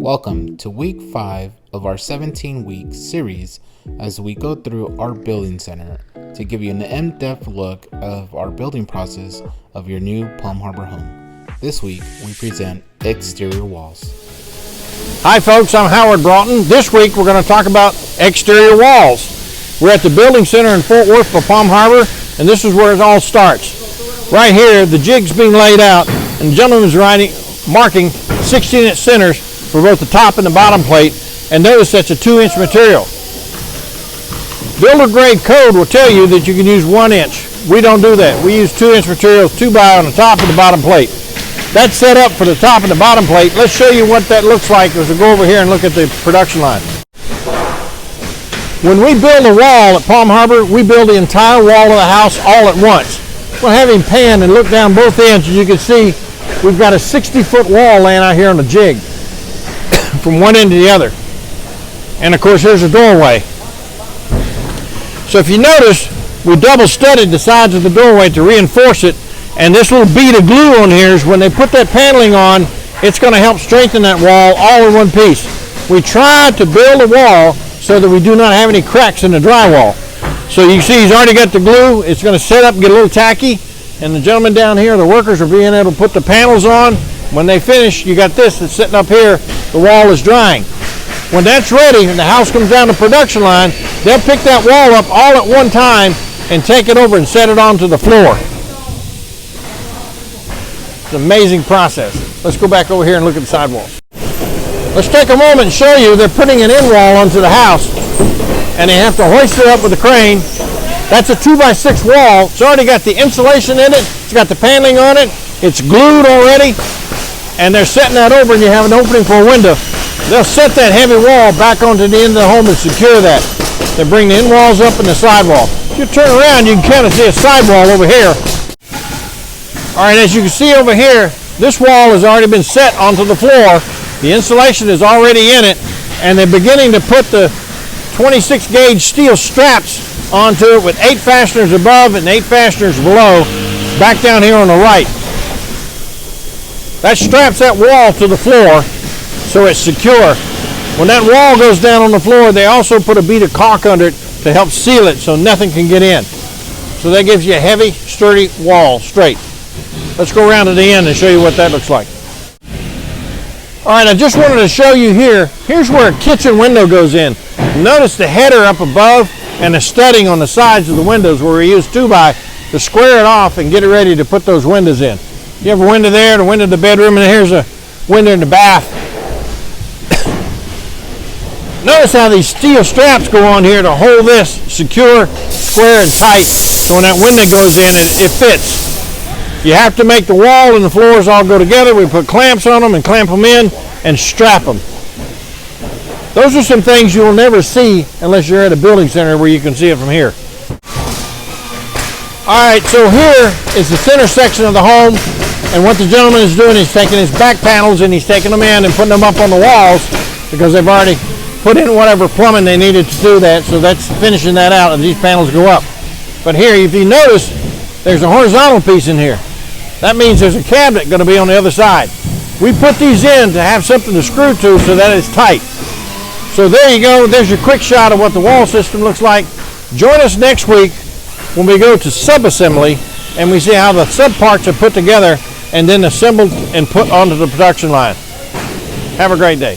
Welcome to week 5 of our 17-week series as we go through our building center to give you an in-depth look of our building process of your new Palm Harbor home. This week we present exterior walls. Hi folks, I'm Howard Broughton. This week we're going to talk about exterior walls. We're at the building center in Fort Worth for Palm Harbor, and this is where it all starts. Right here, the jig's being laid out, and the gentleman's marking 16-inch centers for both the top and the bottom plate, and notice that's a 2-inch material. Builder grade code will tell you that you can use 1 inch. We don't do that. We use 2-inch materials, 2x on the top and the bottom plate. That's set up for the top and the bottom plate. Let's show you what that looks like as we go over here and look at the production line. When we build a wall at Palm Harbor, we build the entire wall of the house all at once. We'll have him pan and look down both ends. As you can see, we've got a 60-foot wall laying out here on the jig from one end to the other. And of course, here's a doorway. So if you notice, we double studded the sides of the doorway to reinforce it. And this little bead of glue on here is when they put that paneling on, it's going to help strengthen that wall all in one piece. We tried to build a wall so that we do not have any cracks in the drywall. So you see he's already got the glue. It's going to set up and get a little tacky. And the gentlemen down here, the workers, are being able to put the panels on. When they finish, you got this that's sitting up here. The wall is drying. When that's ready and the house comes down the production line, they'll pick that wall up all at one time and take it over and set it onto the floor. It's an amazing process. Let's go back over here and look at the sidewalls. Let's take a moment and show you they're putting an end wall onto the house, and they have to hoist it up with a crane. That's a 2x6 wall. It's already got the insulation in it. It's got the paneling on it. It's glued already, and they're setting that over, and you have an opening for a window. They'll set that heavy wall back onto the end of the home and secure that. They bring the end walls up and the sidewall. If you turn around, you can kind of see a sidewall over here. All right, as you can see over here, this wall has already been set onto the floor. The insulation is already in it, and they're beginning to put the 26 gauge steel straps onto it with 8 fasteners above and 8 fasteners below, back down here on the right. That straps that wall to the floor so it's secure. When that wall goes down on the floor, they also put a bead of caulk under it to help seal it so nothing can get in. So that gives you a heavy, sturdy wall straight. Let's go around to the end and show you what that looks like. All right, I just wanted to show you here. Here's where a kitchen window goes in. Notice the header up above and the studding on the sides of the windows where we use 2x to square it off and get it ready to put those windows in. You have a window there, the window in the bedroom, and here's a window in the bath. Notice how these steel straps go on here to hold this secure, square, and tight, so when that window goes in, it fits. You have to make the wall and the floors all go together. We put clamps on them and clamp them in and strap them. Those are some things you will never see unless you're at a building center where you can see it from here. All right, so here is the center section of the home, and what the gentleman is doing is taking his back panels and he's taking them in and putting them up on the walls because they've already put in whatever plumbing they needed to do that, so that's finishing that out and these panels go up. But here, if you notice, there's a horizontal piece in here. That means there's a cabinet going to be on the other side. We put these in to have something to screw to so that it's tight. So there you go. There's your quick shot of what the wall system looks like. Join us next week when we go to sub-assembly and we see how the sub-parts are put together and then assembled and put onto the production line. Have a great day.